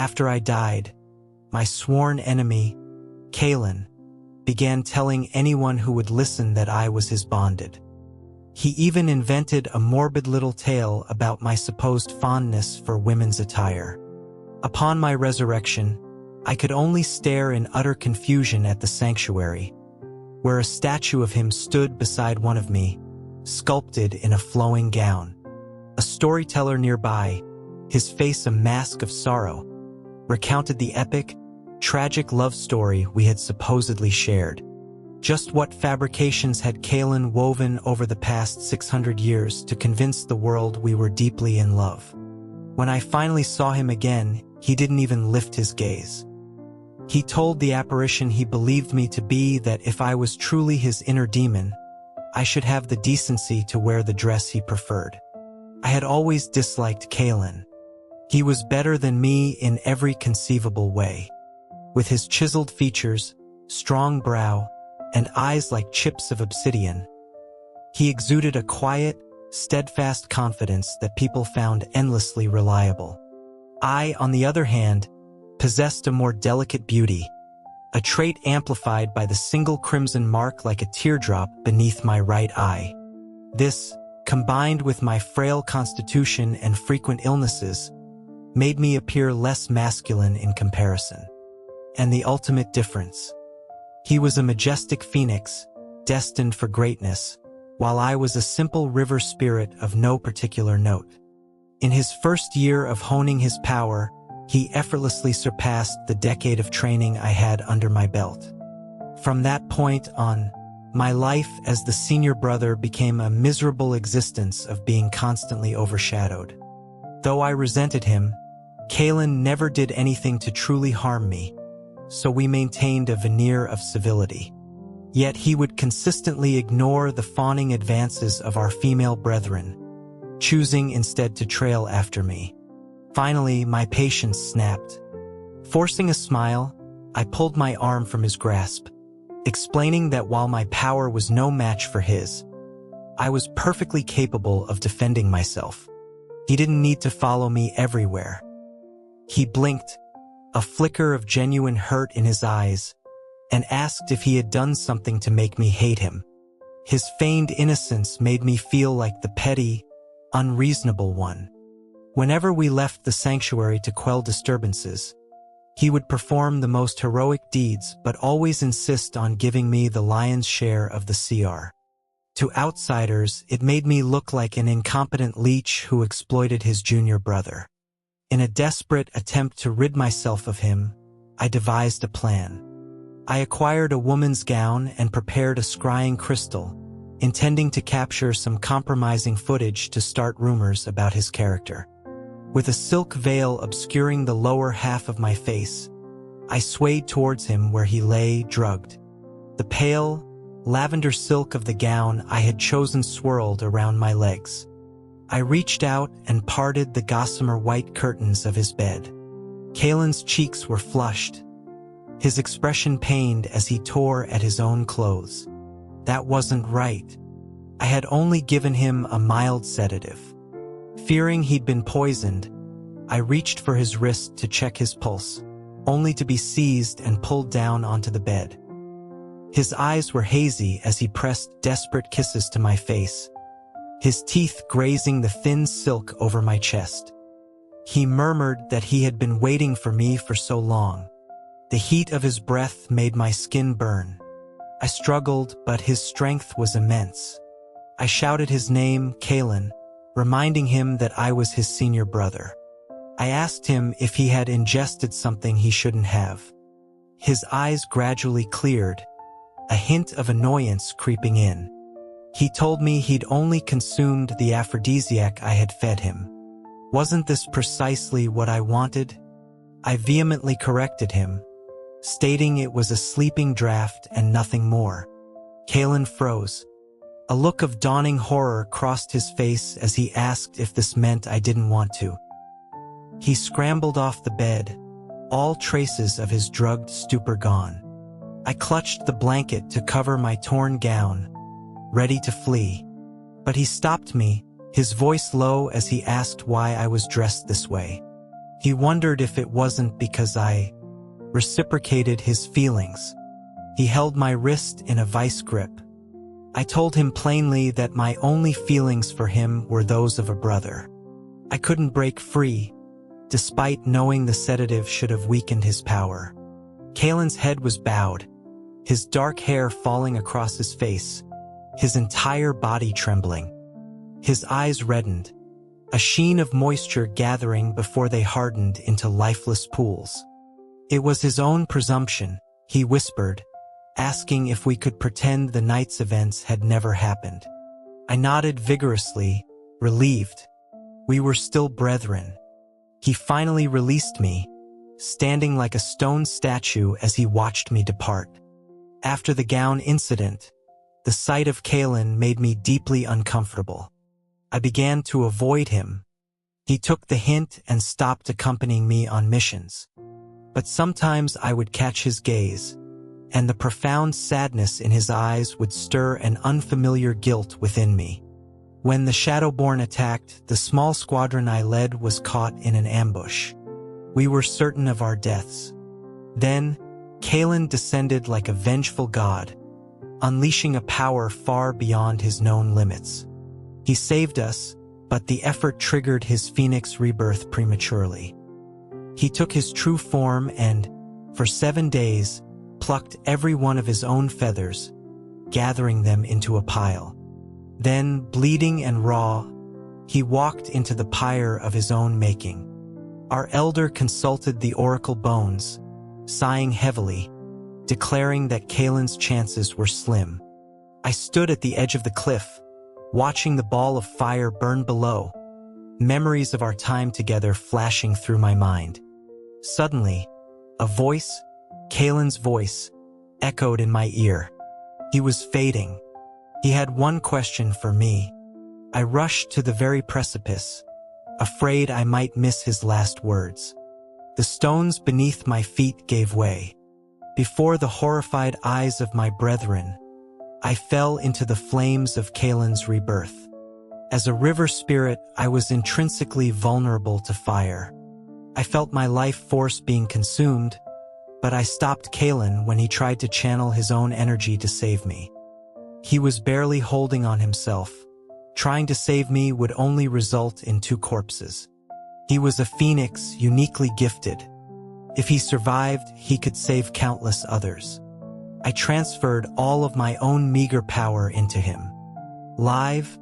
After I died, my sworn enemy, Kalen, began telling anyone who would listen that I was his bonded. He even invented a morbid little tale about my supposed fondness for women's attire. Upon my resurrection, I could only stare in utter confusion at the sanctuary, where a statue of him stood beside one of me, sculpted in a flowing gown. A storyteller nearby, his face a mask of sorrow, recounted the epic, tragic love story we had supposedly shared. Just what fabrications had Kalen woven over the past 600 years to convince the world we were deeply in love? When I finally saw him again, he didn't even lift his gaze. He told the apparition he believed me to be that if I was truly his inner demon, I should have the decency to wear the dress he preferred. I had always disliked Kalen. He was better than me in every conceivable way. With his chiseled features, strong brow, and eyes like chips of obsidian, he exuded a quiet, steadfast confidence that people found endlessly reliable. I, on the other hand, possessed a more delicate beauty, a trait amplified by the single crimson mark like a teardrop beneath my right eye. This, combined with my frail constitution and frequent illnesses, made me appear less masculine in comparison. And the ultimate difference: he was a majestic phoenix, destined for greatness, while I was a simple river spirit of no particular note. In his first year of honing his power, he effortlessly surpassed the decade of training I had under my belt. From that point on, my life as the senior brother became a miserable existence of being constantly overshadowed. Though I resented him, Kalen never did anything to truly harm me, so we maintained a veneer of civility. Yet he would consistently ignore the fawning advances of our female brethren, choosing instead to trail after me. Finally, my patience snapped. Forcing a smile, I pulled my arm from his grasp, explaining that while my power was no match for his, I was perfectly capable of defending myself. He didn't need to follow me everywhere. He blinked, a flicker of genuine hurt in his eyes, and asked if he had done something to make me hate him. His feigned innocence made me feel like the petty, unreasonable one. Whenever we left the sanctuary to quell disturbances, he would perform the most heroic deeds but always insist on giving me the lion's share of the CR. To outsiders, it made me look like an incompetent leech who exploited his junior brother. In a desperate attempt to rid myself of him, I devised a plan. I acquired a woman's gown and prepared a scrying crystal, intending to capture some compromising footage to start rumors about his character. With a silk veil obscuring the lower half of my face, I swayed towards him where he lay, drugged. The pale, lavender silk of the gown I had chosen swirled around my legs. I reached out and parted the gossamer white curtains of his bed. Kalen's cheeks were flushed, his expression pained as he tore at his own clothes. That wasn't right. I had only given him a mild sedative. Fearing he'd been poisoned, I reached for his wrist to check his pulse, only to be seized and pulled down onto the bed. His eyes were hazy as he pressed desperate kisses to my face, his teeth grazing the thin silk over my chest. He murmured that he had been waiting for me for so long. The heat of his breath made my skin burn. I struggled, but his strength was immense. I shouted his name, Kalen, reminding him that I was his senior brother. I asked him if he had ingested something he shouldn't have. His eyes gradually cleared, a hint of annoyance creeping in. He told me he'd only consumed the aphrodisiac I had fed him. Wasn't this precisely what I wanted? I vehemently corrected him, stating it was a sleeping draft and nothing more. Kalen froze. A look of dawning horror crossed his face as he asked if this meant I didn't want to. He scrambled off the bed, all traces of his drugged stupor gone. I clutched the blanket to cover my torn gown, ready to flee. But he stopped me, his voice low as he asked why I was dressed this way. He wondered if it wasn't because I reciprocated his feelings. He held my wrist in a vice grip. I told him plainly that my only feelings for him were those of a brother. I couldn't break free, despite knowing the sedative should have weakened his power. Kalen's head was bowed, his dark hair falling across his face, his entire body trembling. His eyes reddened, a sheen of moisture gathering before they hardened into lifeless pools. It was his own presumption, he whispered, asking if we could pretend the night's events had never happened. I nodded vigorously, relieved. We were still brethren. He finally released me, standing like a stone statue as he watched me depart. After the gown incident, the sight of Kalen made me deeply uncomfortable. I began to avoid him. He took the hint and stopped accompanying me on missions. But sometimes I would catch his gaze, and the profound sadness in his eyes would stir an unfamiliar guilt within me. When the Shadowborn attacked, the small squadron I led was caught in an ambush. We were certain of our deaths. Then, Kalen descended like a vengeful god, unleashing a power far beyond his known limits. He saved us, but the effort triggered his phoenix rebirth prematurely. He took his true form and, for 7 days, plucked every one of his own feathers, gathering them into a pile. Then, bleeding and raw, he walked into the pyre of his own making. Our elder consulted the oracle bones, sighing heavily, declaring that Kalen's chances were slim. I stood at the edge of the cliff, watching the ball of fire burn below, memories of our time together flashing through my mind. Suddenly, a voice, Kalen's voice, echoed in my ear. He was fading. He had one question for me. I rushed to the very precipice, afraid I might miss his last words. The stones beneath my feet gave way. Before the horrified eyes of my brethren, I fell into the flames of Kalen's rebirth. As a river spirit, I was intrinsically vulnerable to fire. I felt my life force being consumed, but I stopped Kalen when he tried to channel his own energy to save me. He was barely holding on himself. Trying to save me would only result in 2 corpses. He was a phoenix uniquely gifted. If he survived, he could save countless others. I transferred all of my own meager power into him. Live,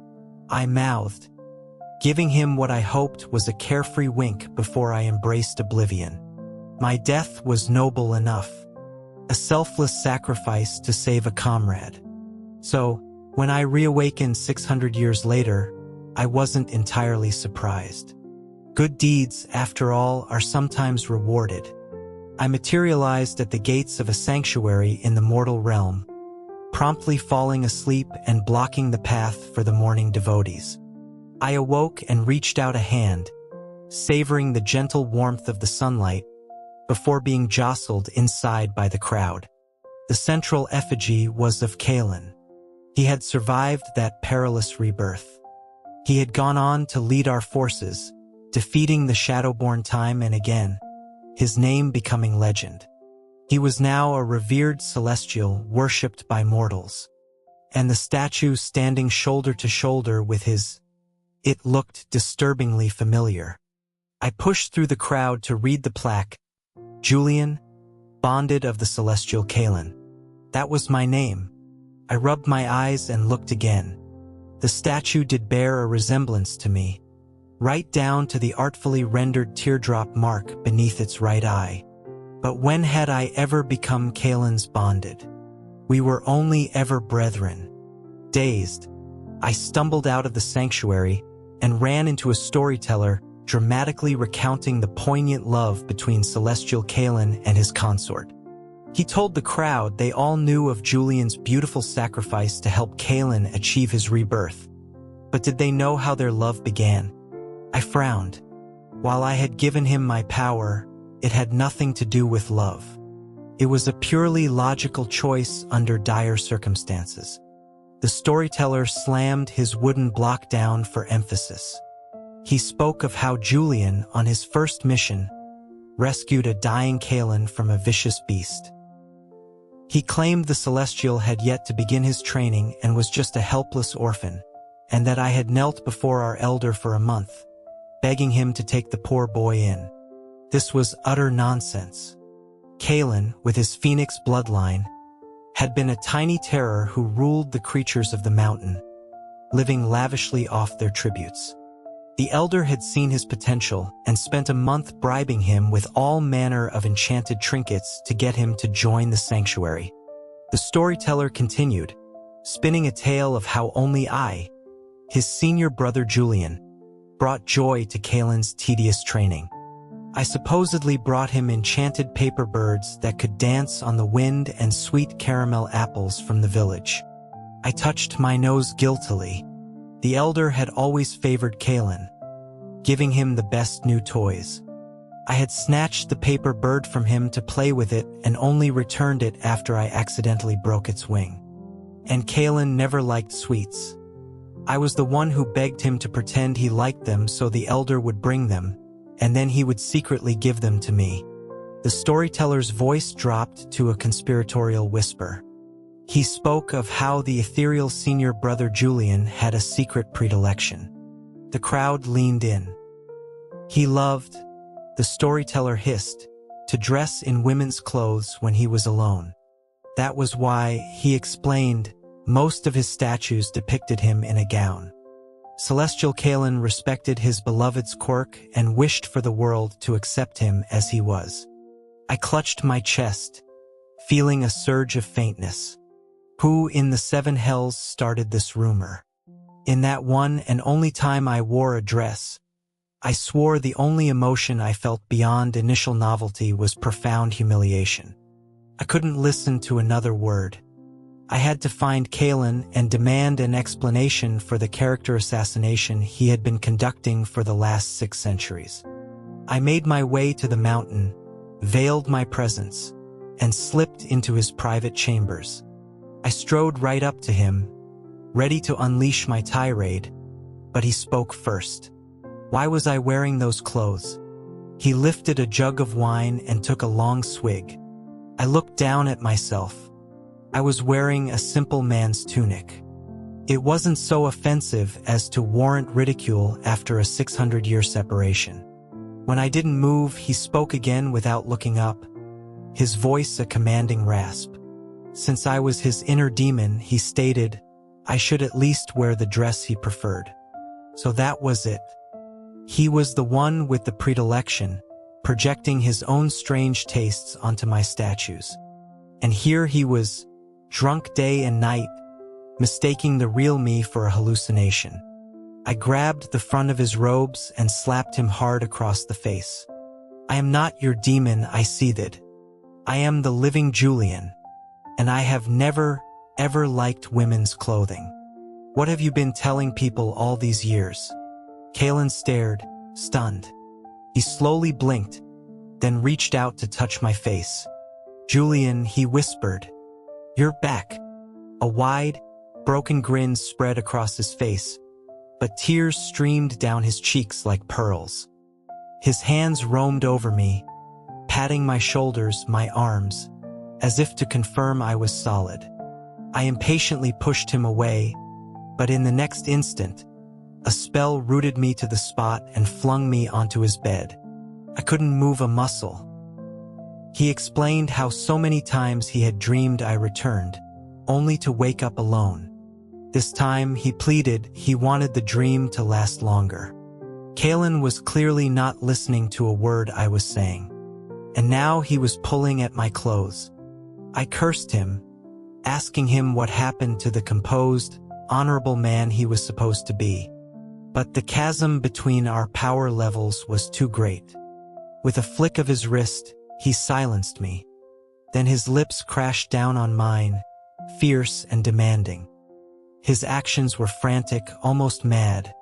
I mouthed, giving him what I hoped was a carefree wink before I embraced oblivion. My death was noble enough, a selfless sacrifice to save a comrade. So, when I reawakened 600 years later, I wasn't entirely surprised. Good deeds, after all, are sometimes rewarded. I materialized at the gates of a sanctuary in the mortal realm, promptly falling asleep and blocking the path for the morning devotees. I awoke and reached out a hand, savoring the gentle warmth of the sunlight, before being jostled inside by the crowd. The central effigy was of Kalen. He had survived that perilous rebirth. He had gone on to lead our forces, defeating the Shadowborn time and again, his name becoming legend. He was now a revered celestial worshipped by mortals, and the statue standing shoulder to shoulder with his. It looked disturbingly familiar. I pushed through the crowd to read the plaque, Julian, bonded of the celestial Kalen. That was my name. I rubbed my eyes and looked again. The statue did bear a resemblance to me, right down to the artfully rendered teardrop mark beneath its right eye. But when had I ever become Kalen's bonded? We were only ever brethren. Dazed, I stumbled out of the sanctuary and ran into a storyteller dramatically recounting the poignant love between celestial Kalen and his consort. He told the crowd they all knew of Julian's beautiful sacrifice to help Kalen achieve his rebirth. But did they know how their love began? I frowned. While I had given him my power, it had nothing to do with love. It was a purely logical choice under dire circumstances. The storyteller slammed his wooden block down for emphasis. He spoke of how Julian, on his first mission, rescued a dying Kalen from a vicious beast. He claimed the Celestial had yet to begin his training and was just a helpless orphan, and that I had knelt before our elder for a month, begging him to take the poor boy in. This was utter nonsense. Kalen, with his phoenix bloodline, had been a tiny terror who ruled the creatures of the mountain, living lavishly off their tributes. The elder had seen his potential and spent a month bribing him with all manner of enchanted trinkets to get him to join the sanctuary. The storyteller continued, spinning a tale of how only I, his senior brother Julian, brought joy to Kalen's tedious training. I supposedly brought him enchanted paper birds that could dance on the wind and sweet caramel apples from the village. I touched my nose guiltily. The elder had always favored Kalen, giving him the best new toys. I had snatched the paper bird from him to play with it and only returned it after I accidentally broke its wing. And Kalen never liked sweets. I was the one who begged him to pretend he liked them so the elder would bring them, and then he would secretly give them to me. The storyteller's voice dropped to a conspiratorial whisper. He spoke of how the ethereal senior brother Julian had a secret predilection. The crowd leaned in. He loved, the storyteller hissed, to dress in women's clothes when he was alone. That was why, he explained, most of his statues depicted him in a gown. Celestial Kalen respected his beloved's quirk and wished for the world to accept him as he was. I clutched my chest, feeling a surge of faintness. Who in the seven hells started this rumor? In that one and only time I wore a dress, I swore the only emotion I felt beyond initial novelty was profound humiliation. I couldn't listen to another word. I had to find Kalen and demand an explanation for the character assassination he had been conducting for the last 6 centuries. I made my way to the mountain, veiled my presence, and slipped into his private chambers. I strode right up to him, ready to unleash my tirade, but he spoke first. Why was I wearing those clothes? He lifted a jug of wine and took a long swig. I looked down at myself. I was wearing a simple man's tunic. It wasn't so offensive as to warrant ridicule after a 600-year separation. When I didn't move, he spoke again without looking up, his voice a commanding rasp. Since I was his inner demon, he stated, I should at least wear the dress he preferred. So that was it. He was the one with the predilection, projecting his own strange tastes onto my statues. And here he was, drunk day and night, mistaking the real me for a hallucination. I grabbed the front of his robes and slapped him hard across the face. I am not your demon, I seethed. I am the living Julian, and I have never, ever liked women's clothing. What have you been telling people all these years? Kalen stared, stunned. He slowly blinked, then reached out to touch my face. Julian, he whispered, you're back. A wide, broken grin spread across his face, but tears streamed down his cheeks like pearls. His hands roamed over me, patting my shoulders, my arms, as if to confirm I was solid. I impatiently pushed him away, but in the next instant, a spell rooted me to the spot and flung me onto his bed. I couldn't move a muscle. He explained how so many times he had dreamed I returned, only to wake up alone. This time, he pleaded, he wanted the dream to last longer. Kalen was clearly not listening to a word I was saying, and now he was pulling at my clothes. I cursed him, asking him what happened to the composed, honorable man he was supposed to be. But the chasm between our power levels was too great. With a flick of his wrist, he silenced me. Then his lips crashed down on mine, fierce and demanding. His actions were frantic, almost mad.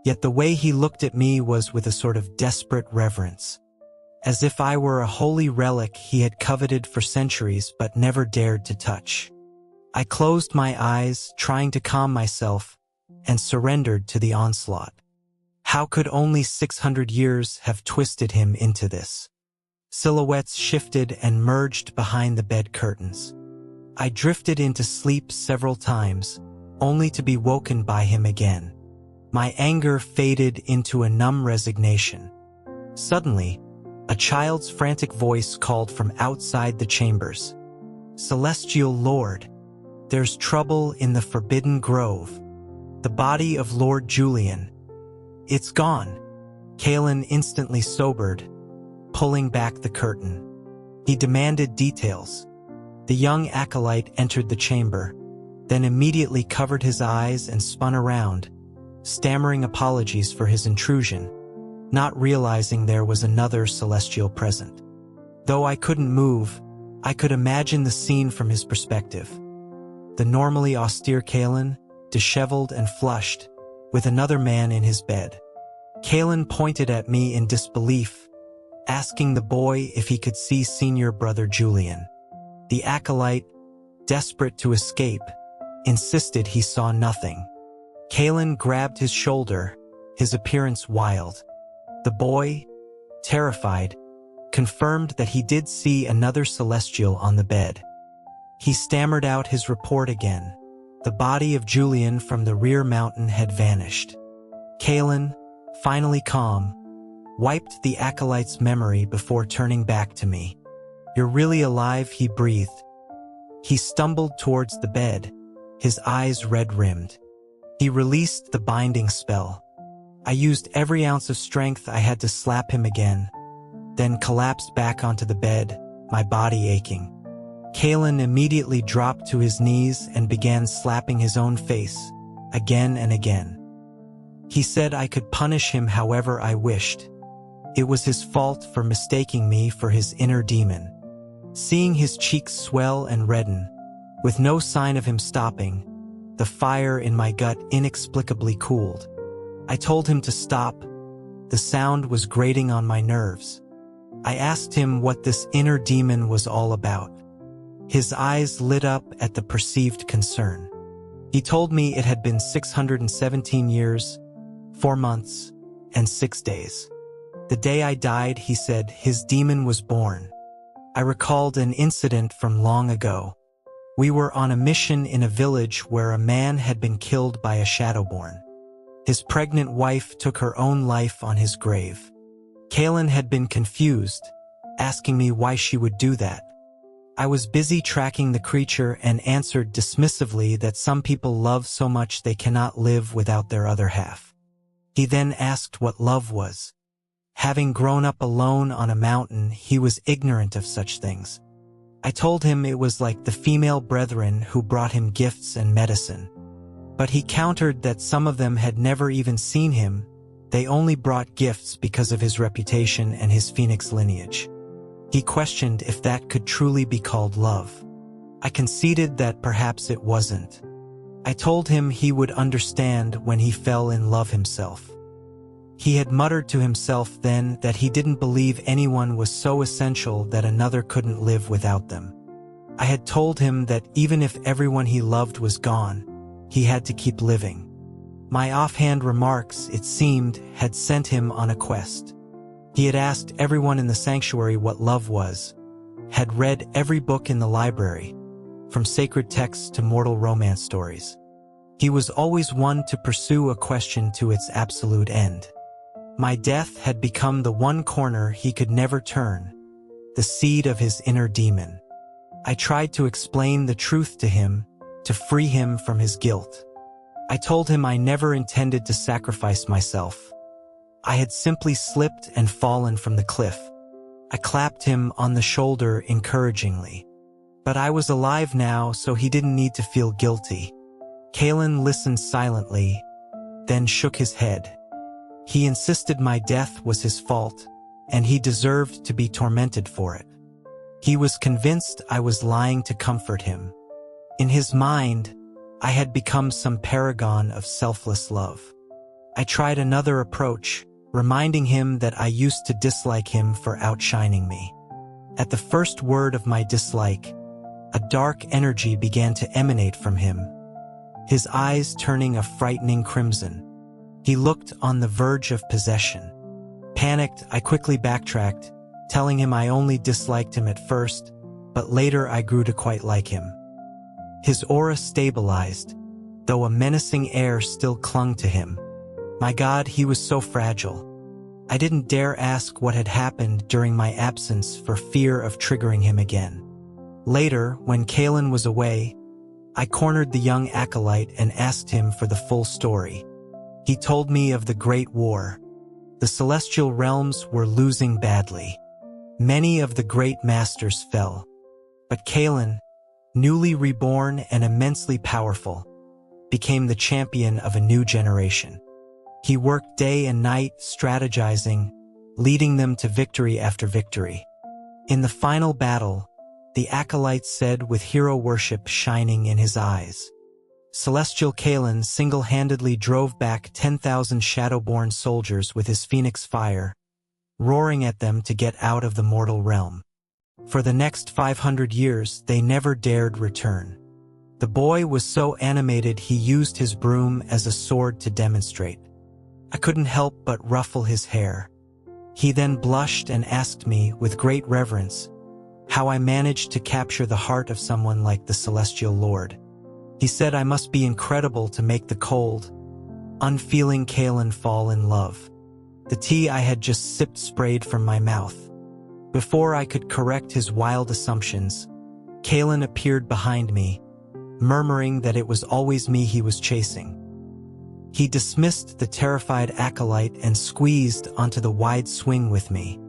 Yet the way he looked at me was with a sort of desperate reverence, as if I were a holy relic he had coveted for centuries but never dared to touch. I closed my eyes, trying to calm myself, and surrendered to the onslaught. How could only 600 years have twisted him into this? Silhouettes shifted and merged behind the bed curtains. I drifted into sleep several times, only to be woken by him again. My anger faded into a numb resignation. Suddenly, a child's frantic voice called from outside the chambers. "Celestial Lord, there's trouble in the Forbidden Grove. The body of Lord Julian. It's gone." Kalen instantly sobered, pulling back the curtain. He demanded details. The young acolyte entered the chamber, then immediately covered his eyes and spun around, stammering apologies for his intrusion, not realizing there was another celestial present. Though I couldn't move, I could imagine the scene from his perspective. The normally austere Kalen, disheveled and flushed, with another man in his bed. Kalen pointed at me in disbelief, asking the boy if he could see senior brother Julian. The acolyte, desperate to escape, insisted he saw nothing. Kalen grabbed his shoulder, his appearance wild. The boy, terrified, confirmed that he did see another celestial on the bed. He stammered out his report again. The body of Julian from the rear mountain had vanished. Kalen, finally calm, wiped the acolyte's memory before turning back to me. "You're really alive," he breathed. He stumbled towards the bed, his eyes red-rimmed. He released the binding spell. I used every ounce of strength I had to slap him again, then collapsed back onto the bed, my body aching. Kalen immediately dropped to his knees and began slapping his own face, again and again. He said I could punish him however I wished. It was his fault for mistaking me for his inner demon. Seeing his cheeks swell and redden, with no sign of him stopping, the fire in my gut inexplicably cooled. I told him to stop. The sound was grating on my nerves. I asked him what this inner demon was all about. His eyes lit up at the perceived concern. He told me it had been 617 years, 4 months, and 6 days. The day I died, he said, his demon was born. I recalled an incident from long ago. We were on a mission in a village where a man had been killed by a shadowborn. His pregnant wife took her own life on his grave. Kalen had been confused, asking me why she would do that. I was busy tracking the creature and answered dismissively that some people love so much they cannot live without their other half. He then asked what love was. Having grown up alone on a mountain, he was ignorant of such things. I told him it was like the female brethren who brought him gifts and medicine. But he countered that some of them had never even seen him. They only brought gifts because of his reputation and his phoenix lineage. He questioned if that could truly be called love. I conceded that perhaps it wasn't. I told him he would understand when he fell in love himself. He had muttered to himself then that he didn't believe anyone was so essential that another couldn't live without them. I had told him that even if everyone he loved was gone, he had to keep living. My offhand remarks, it seemed, had sent him on a quest. He had asked everyone in the sanctuary what love was, had read every book in the library, from sacred texts to mortal romance stories. He was always one to pursue a question to its absolute end. My death had become the one corner he could never turn, the seed of his inner demon. I tried to explain the truth to him, to free him from his guilt. I told him I never intended to sacrifice myself. I had simply slipped and fallen from the cliff. I clapped him on the shoulder encouragingly. But I was alive now, so he didn't need to feel guilty. Kalen listened silently, then shook his head. He insisted my death was his fault, and he deserved to be tormented for it. He was convinced I was lying to comfort him. In his mind, I had become some paragon of selfless love. I tried another approach, reminding him that I used to dislike him for outshining me. At the first word of my dislike, a dark energy began to emanate from him, his eyes turning a frightening crimson. He looked on the verge of possession. Panicked, I quickly backtracked, telling him I only disliked him at first, but later I grew to quite like him. His aura stabilized, though a menacing air still clung to him. My God, he was so fragile. I didn't dare ask what had happened during my absence for fear of triggering him again. Later, when Kalen was away, I cornered the young acolyte and asked him for the full story. He told me of the Great War. The celestial realms were losing badly. Many of the great masters fell. But Kalen, newly reborn and immensely powerful, became the champion of a new generation. He worked day and night strategizing, leading them to victory after victory. In the final battle, the acolyte said with hero worship shining in his eyes, Celestial Kalen single-handedly drove back 10,000 Shadowborn soldiers with his phoenix fire, roaring at them to get out of the mortal realm. For the next 500 years, they never dared return. The boy was so animated he used his broom as a sword to demonstrate. I couldn't help but ruffle his hair. He then blushed and asked me, with great reverence, how I managed to capture the heart of someone like the Celestial Lord. He said I must be incredible to make the cold, unfeeling Kalen fall in love. The tea I had just sipped sprayed from my mouth. Before I could correct his wild assumptions, Kalen appeared behind me, murmuring that it was always me he was chasing. He dismissed the terrified acolyte and squeezed onto the wide swing with me.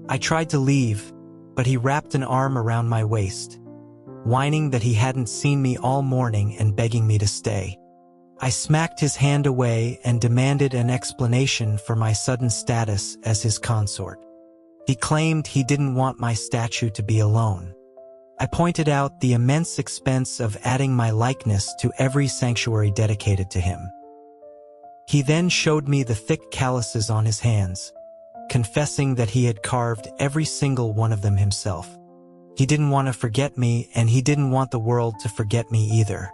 I tried to leave, but he wrapped an arm around my waist, whining that he hadn't seen me all morning and begging me to stay. I smacked his hand away and demanded an explanation for my sudden status as his consort. He claimed he didn't want my statue to be alone. I pointed out the immense expense of adding my likeness to every sanctuary dedicated to him. He then showed me the thick calluses on his hands, confessing that he had carved every single one of them himself. He didn't want to forget me, and he didn't want the world to forget me either.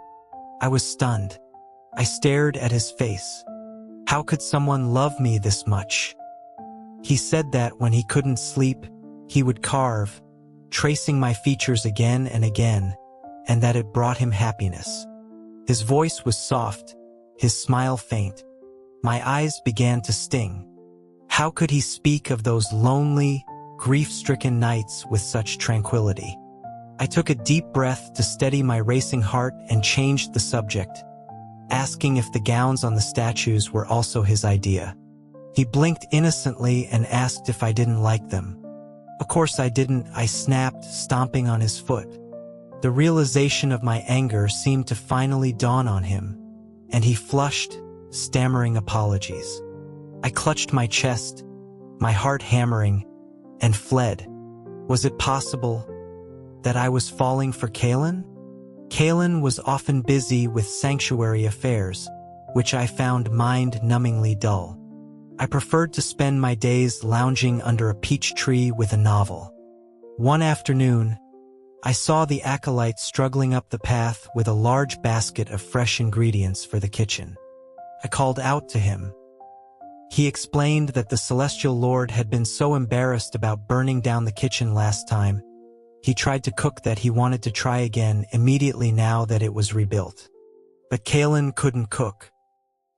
I was stunned. I stared at his face. How could someone love me this much? He said that when he couldn't sleep, he would carve, tracing my features again and again, and that it brought him happiness. His voice was soft, his smile faint. My eyes began to sting. How could he speak of those lonely, grief-stricken nights with such tranquility? I took a deep breath to steady my racing heart and changed the subject, asking if the gowns on the statues were also his idea. He blinked innocently and asked if I didn't like them. Of course I didn't, I snapped, stomping on his foot. The realization of my anger seemed to finally dawn on him, and he flushed, stammering apologies. I clutched my chest, my heart hammering, and fled. Was it possible that I was falling for Kalen? Kalen was often busy with sanctuary affairs, which I found mind-numbingly dull. I preferred to spend my days lounging under a peach tree with a novel. One afternoon, I saw the acolyte struggling up the path with a large basket of fresh ingredients for the kitchen. I called out to him. He explained that the Celestial Lord had been so embarrassed about burning down the kitchen last time, he tried to cook that he wanted to try again immediately now that it was rebuilt. But Kalen couldn't cook.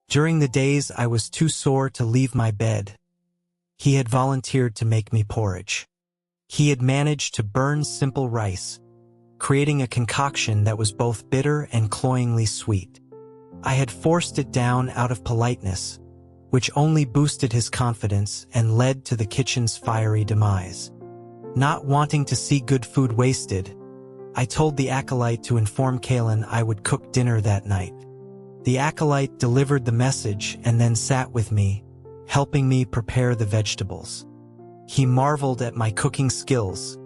During the days I was too sore to leave my bed, he had volunteered to make me porridge. He had managed to burn simple rice, creating a concoction that was both bitter and cloyingly sweet. I had forced it down out of politeness, which only boosted his confidence and led to the kitchen's fiery demise. Not wanting to see good food wasted, I told the acolyte to inform Kalen I would cook dinner that night. The acolyte delivered the message and then sat with me, helping me prepare the vegetables. He marveled at my cooking skills,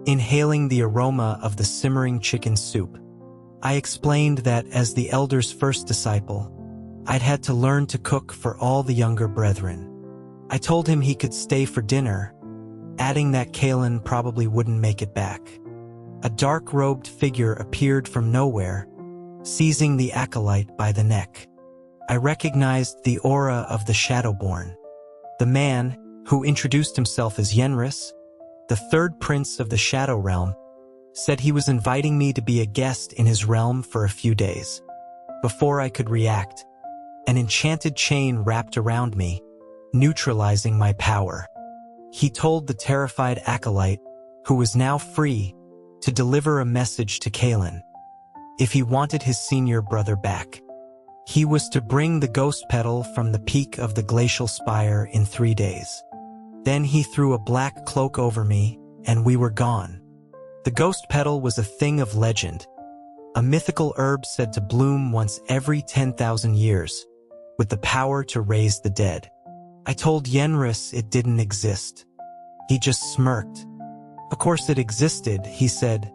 inhaling the aroma of the simmering chicken soup. I explained that as the elder's first disciple, I'd had to learn to cook for all the younger brethren. I told him he could stay for dinner, adding that Kalen probably wouldn't make it back. A dark-robed figure appeared from nowhere, seizing the acolyte by the neck. I recognized the aura of the Shadowborn. The man, who introduced himself as Yenris, the third prince of the Shadow Realm, said he was inviting me to be a guest in his realm for a few days. Before I could react, an enchanted chain wrapped around me, neutralizing my power. He told the terrified acolyte, who was now free, to deliver a message to Kalen. If he wanted his senior brother back, he was to bring the ghost petal from the peak of the glacial spire in 3 days. Then he threw a black cloak over me, and we were gone. The ghost petal was a thing of legend, a mythical herb said to bloom once every 10,000 years, with the power to raise the dead. I told Yenris it didn't exist. He just smirked. Of course it existed, he said.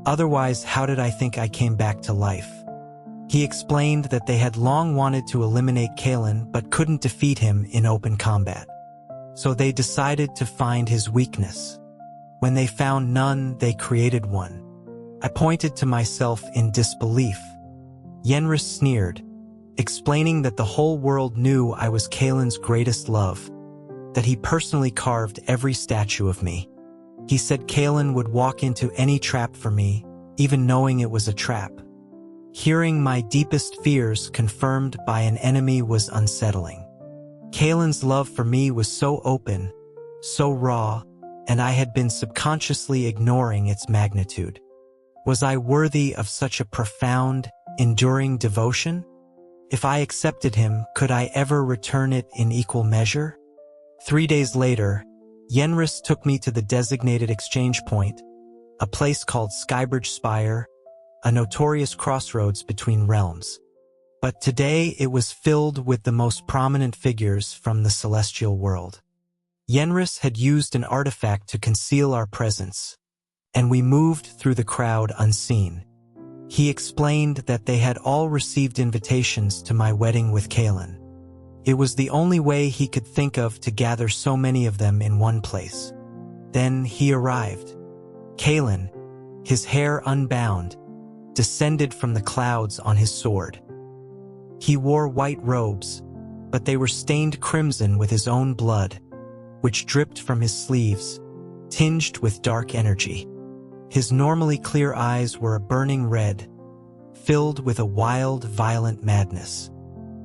Otherwise, how did I think I came back to life? He explained that they had long wanted to eliminate Kalen but couldn't defeat him in open combat. So they decided to find his weakness. When they found none, they created one. I pointed to myself in disbelief. Yenris sneered, explaining that the whole world knew I was Kalen's greatest love, that he personally carved every statue of me. He said Kalen would walk into any trap for me, even knowing it was a trap. Hearing my deepest fears confirmed by an enemy was unsettling. Kalen's love for me was so open, so raw, and I had been subconsciously ignoring its magnitude. Was I worthy of such a profound, enduring devotion? If I accepted him, could I ever return it in equal measure? 3 days later, Yenris took me to the designated exchange point, a place called Skybridge Spire, a notorious crossroads between realms. But today it was filled with the most prominent figures from the celestial world. Yenris had used an artifact to conceal our presence, and we moved through the crowd unseen. He explained that they had all received invitations to my wedding with Kalen. It was the only way he could think of to gather so many of them in one place. Then he arrived. Kalen, his hair unbound, descended from the clouds on his sword. He wore white robes, but they were stained crimson with his own blood, which dripped from his sleeves, tinged with dark energy. His normally clear eyes were a burning red, filled with a wild, violent madness.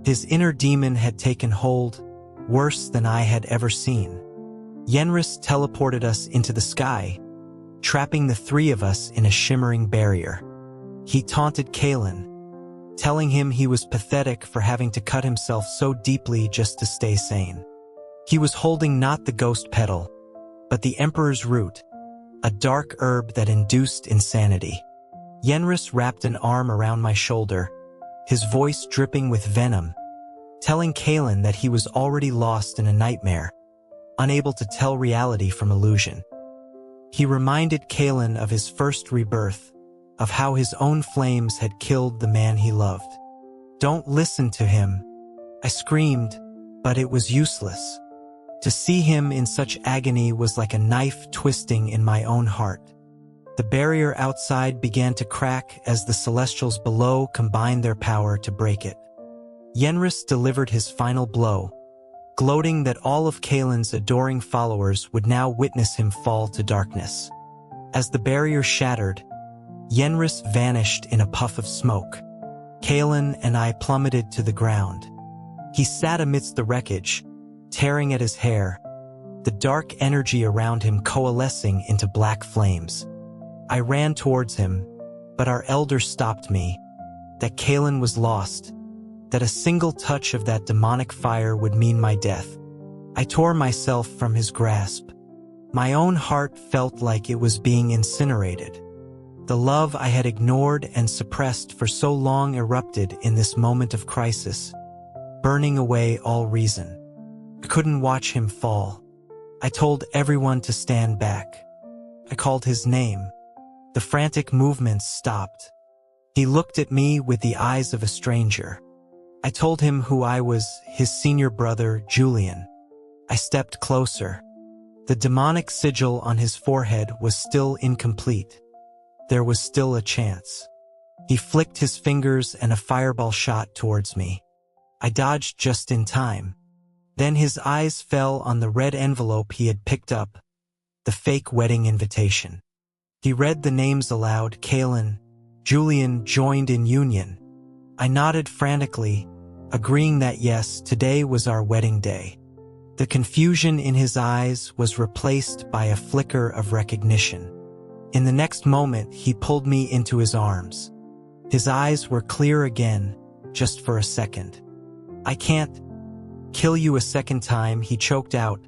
His inner demon had taken hold, worse than I had ever seen. Yenris teleported us into the sky, trapping the 3 of us in a shimmering barrier. He taunted Kalen, telling him he was pathetic for having to cut himself so deeply just to stay sane. He was holding not the ghost petal, but the Emperor's root, a dark herb that induced insanity. Yenris wrapped an arm around my shoulder, his voice dripping with venom, telling Kalen that he was already lost in a nightmare, unable to tell reality from illusion. He reminded Kalen of his first rebirth, of how his own flames had killed the man he loved. Don't listen to him, I screamed, but it was useless. To see him in such agony was like a knife twisting in my own heart. The barrier outside began to crack as the Celestials below combined their power to break it. Yenris delivered his final blow, gloating that all of Kalen's adoring followers would now witness him fall to darkness. As the barrier shattered, Yenris vanished in a puff of smoke. Kalen and I plummeted to the ground. He sat amidst the wreckage, tearing at his hair, the dark energy around him coalescing into black flames. I ran towards him, but our elder stopped me, that Kalen was lost, that a single touch of that demonic fire would mean my death. I tore myself from his grasp. My own heart felt like it was being incinerated. The love I had ignored and suppressed for so long erupted in this moment of crisis, burning away all reason. I couldn't watch him fall. I told everyone to stand back. I called his name. The frantic movements stopped. He looked at me with the eyes of a stranger. I told him who I was, his senior brother, Julian. I stepped closer. The demonic sigil on his forehead was still incomplete. There was still a chance. He flicked his fingers and a fireball shot towards me. I dodged just in time. Then his eyes fell on the red envelope he had picked up, the fake wedding invitation. He read the names aloud. Kaylin, Julian joined in union. I nodded frantically, agreeing that yes, today was our wedding day. The confusion in his eyes was replaced by a flicker of recognition. In the next moment, he pulled me into his arms. His eyes were clear again, just for a second. "I can't kill you a second time," he choked out,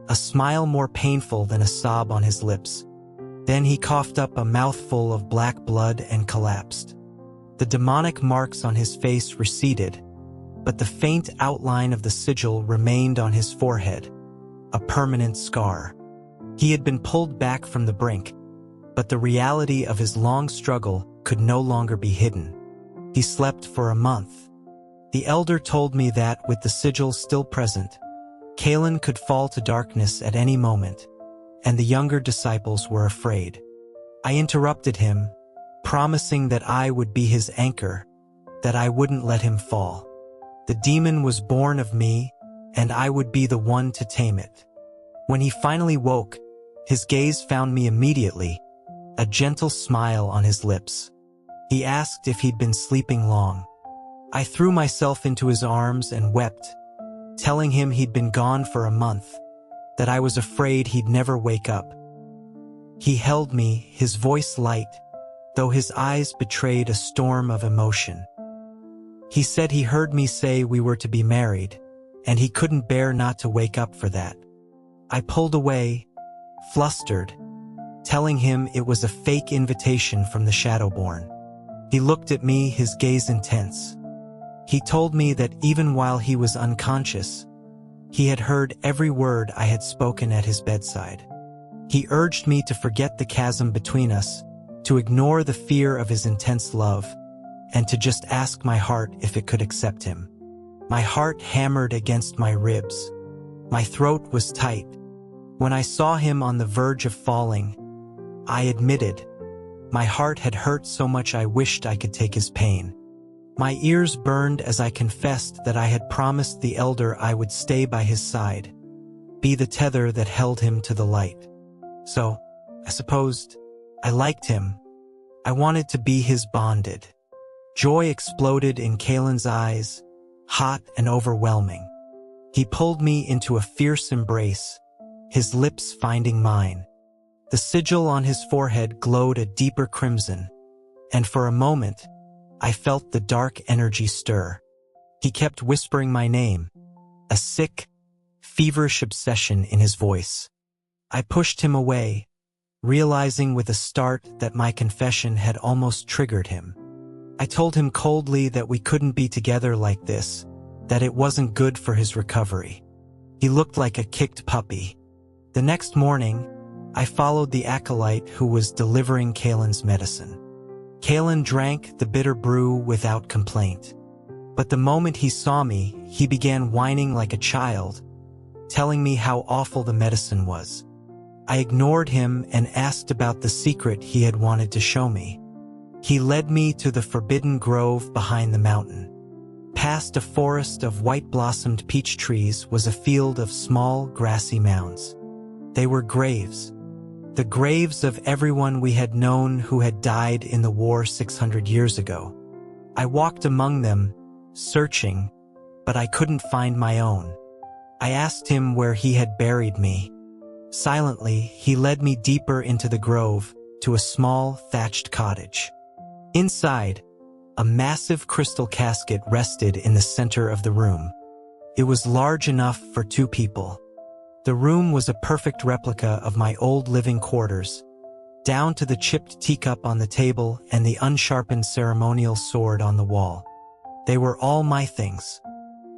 a smile more painful than a sob on his lips. Then he coughed up a mouthful of black blood and collapsed. The demonic marks on his face receded, but the faint outline of the sigil remained on his forehead, a permanent scar. He had been pulled back from the brink, but the reality of his long struggle could no longer be hidden. He slept for a month. The elder told me that, with the sigil still present, Kaylin could fall to darkness at any moment, and the younger disciples were afraid. I interrupted him, promising that I would be his anchor, that I wouldn't let him fall. The demon was born of me, and I would be the one to tame it. When he finally woke, his gaze found me immediately, a gentle smile on his lips. He asked if he'd been sleeping long. I threw myself into his arms and wept, telling him he'd been gone for a month, that I was afraid he'd never wake up. He held me, his voice light, though his eyes betrayed a storm of emotion. He said he heard me say we were to be married, and he couldn't bear not to wake up for that. I pulled away, flustered, telling him it was a fake invitation from the Shadowborn. He looked at me, his gaze intense. He told me that even while he was unconscious, he had heard every word I had spoken at his bedside. He urged me to forget the chasm between us, to ignore the fear of his intense love, and to just ask my heart if it could accept him. My heart hammered against my ribs. My throat was tight. When I saw him on the verge of falling, I admitted, my heart had hurt so much I wished I could take his pain. My ears burned as I confessed that I had promised the elder I would stay by his side, be the tether that held him to the light. So, I supposed, I liked him. I wanted to be his bonded. Joy exploded in Kaylin's eyes, hot and overwhelming. He pulled me into a fierce embrace, his lips finding mine. The sigil on his forehead glowed a deeper crimson, and for a moment, I felt the dark energy stir. He kept whispering my name, a sick, feverish obsession in his voice. I pushed him away, realizing with a start that my confession had almost triggered him. I told him coldly that we couldn't be together like this, that it wasn't good for his recovery. He looked like a kicked puppy. The next morning, I followed the acolyte who was delivering Kaylin's medicine. Kaylin drank the bitter brew without complaint. But the moment he saw me, he began whining like a child, telling me how awful the medicine was. I ignored him and asked about the secret he had wanted to show me. He led me to the forbidden grove behind the mountain. Past a forest of white-blossomed peach trees was a field of small, grassy mounds. They were graves. The graves of everyone we had known who had died in the war 600 years ago. I walked among them, searching, but I couldn't find my own. I asked him where he had buried me. Silently, he led me deeper into the grove, to a small, thatched cottage. Inside, a massive crystal casket rested in the center of the room. It was large enough for 2 people. The room was a perfect replica of my old living quarters, down to the chipped teacup on the table and the unsharpened ceremonial sword on the wall. They were all my things.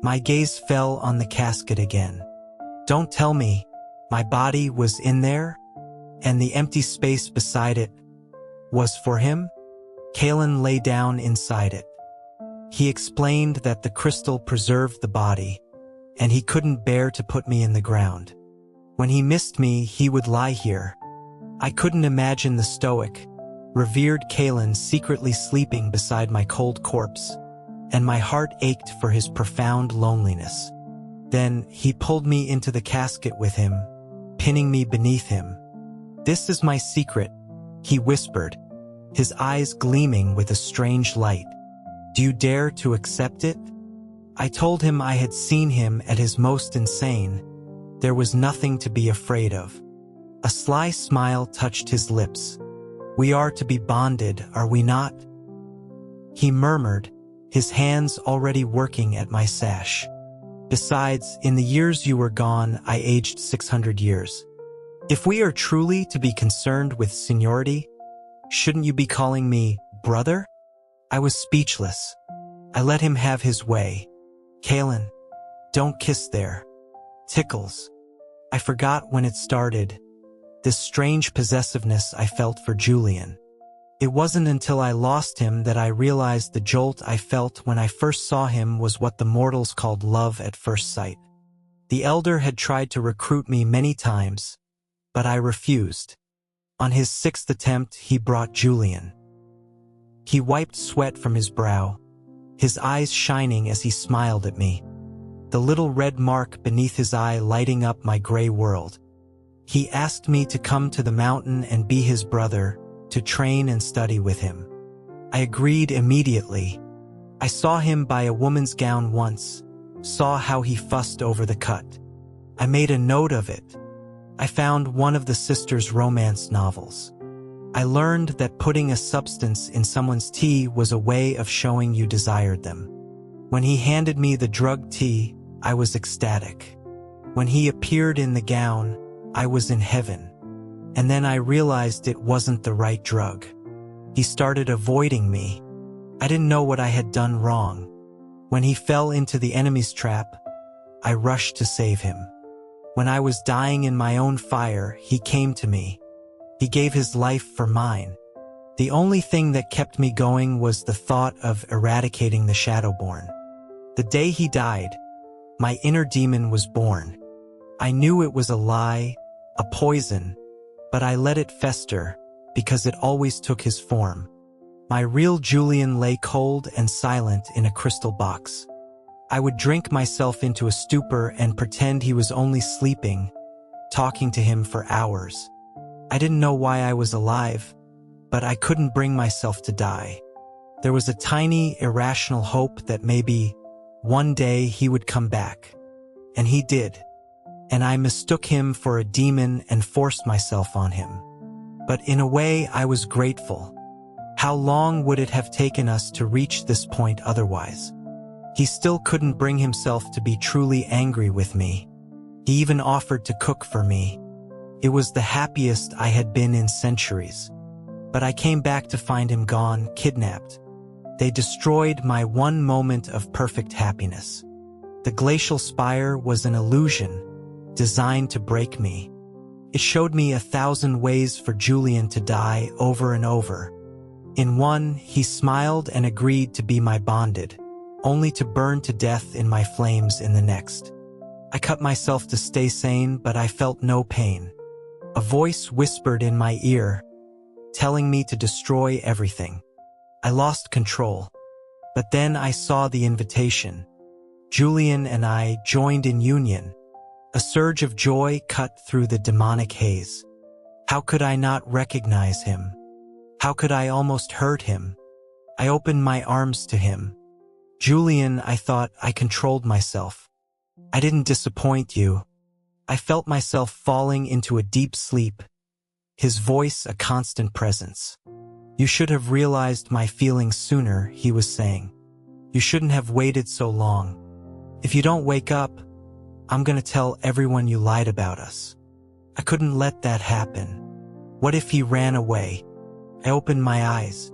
My gaze fell on the casket again. Don't tell me, my body was in there? And the empty space beside it was for him? Kaylin lay down inside it. He explained that the crystal preserved the body, and he couldn't bear to put me in the ground. When he missed me, he would lie here. I couldn't imagine the stoic, revered Kaylin secretly sleeping beside my cold corpse, and my heart ached for his profound loneliness. Then he pulled me into the casket with him, pinning me beneath him. "This is my secret," he whispered, his eyes gleaming with a strange light. "Do you dare to accept it?" I told him I had seen him at his most insane. There was nothing to be afraid of. A sly smile touched his lips. "We are to be bonded, are we not?" He murmured, his hands already working at my sash. "Besides, in the years you were gone, I aged 600 years. If we are truly to be concerned with seniority, shouldn't you be calling me brother?" I was speechless. I let him have his way. "Kalen, don't kiss there. Tickles." I forgot when it started, this strange possessiveness I felt for Julian. It wasn't until I lost him that I realized the jolt I felt when I first saw him was what the mortals called love at first sight. The elder had tried to recruit me many times, but I refused. On his 6th attempt, he brought Julian. He wiped sweat from his brow, his eyes shining as he smiled at me, the little red mark beneath his eye lighting up my gray world. He asked me to come to the mountain and be his brother, to train and study with him. I agreed immediately. I saw him buy a woman's gown once, saw how he fussed over the cut. I made a note of it. I found one of the sisters' romance novels. I learned that putting a substance in someone's tea was a way of showing you desired them. When he handed me the drugged tea, I was ecstatic. When he appeared in the gown, I was in heaven. And then I realized it wasn't the right drug. He started avoiding me. I didn't know what I had done wrong. When he fell into the enemy's trap, I rushed to save him. When I was dying in my own fire, he came to me. He gave his life for mine. The only thing that kept me going was the thought of eradicating the Shadowborn. The day he died, my inner demon was born. I knew it was a lie, a poison, but I let it fester because it always took his form. My real Julian lay cold and silent in a crystal box. I would drink myself into a stupor and pretend he was only sleeping, talking to him for hours. I didn't know why I was alive, but I couldn't bring myself to die. There was a tiny, irrational hope that maybe one day he would come back. And he did. And I mistook him for a demon and forced myself on him. But in a way, I was grateful. How long would it have taken us to reach this point otherwise? He still couldn't bring himself to be truly angry with me. He even offered to cook for me. It was the happiest I had been in centuries. But I came back to find him gone, kidnapped. They destroyed my one moment of perfect happiness. The glacial spire was an illusion, designed to break me. It showed me 1,000 ways for Julian to die over and over. In one, he smiled and agreed to be my bonded, only to burn to death in my flames in the next. I cut myself to stay sane, but I felt no pain. A voice whispered in my ear, telling me to destroy everything. I lost control, but then I saw the invitation. Julian and I joined in union. A surge of joy cut through the demonic haze. How could I not recognize him? How could I almost hurt him? I opened my arms to him. Julian, I thought I controlled myself. I didn't disappoint you. I felt myself falling into a deep sleep, his voice a constant presence. You should have realized my feelings sooner, he was saying. You shouldn't have waited so long. If you don't wake up, I'm gonna tell everyone you lied about us. I couldn't let that happen. What if he ran away? I opened my eyes.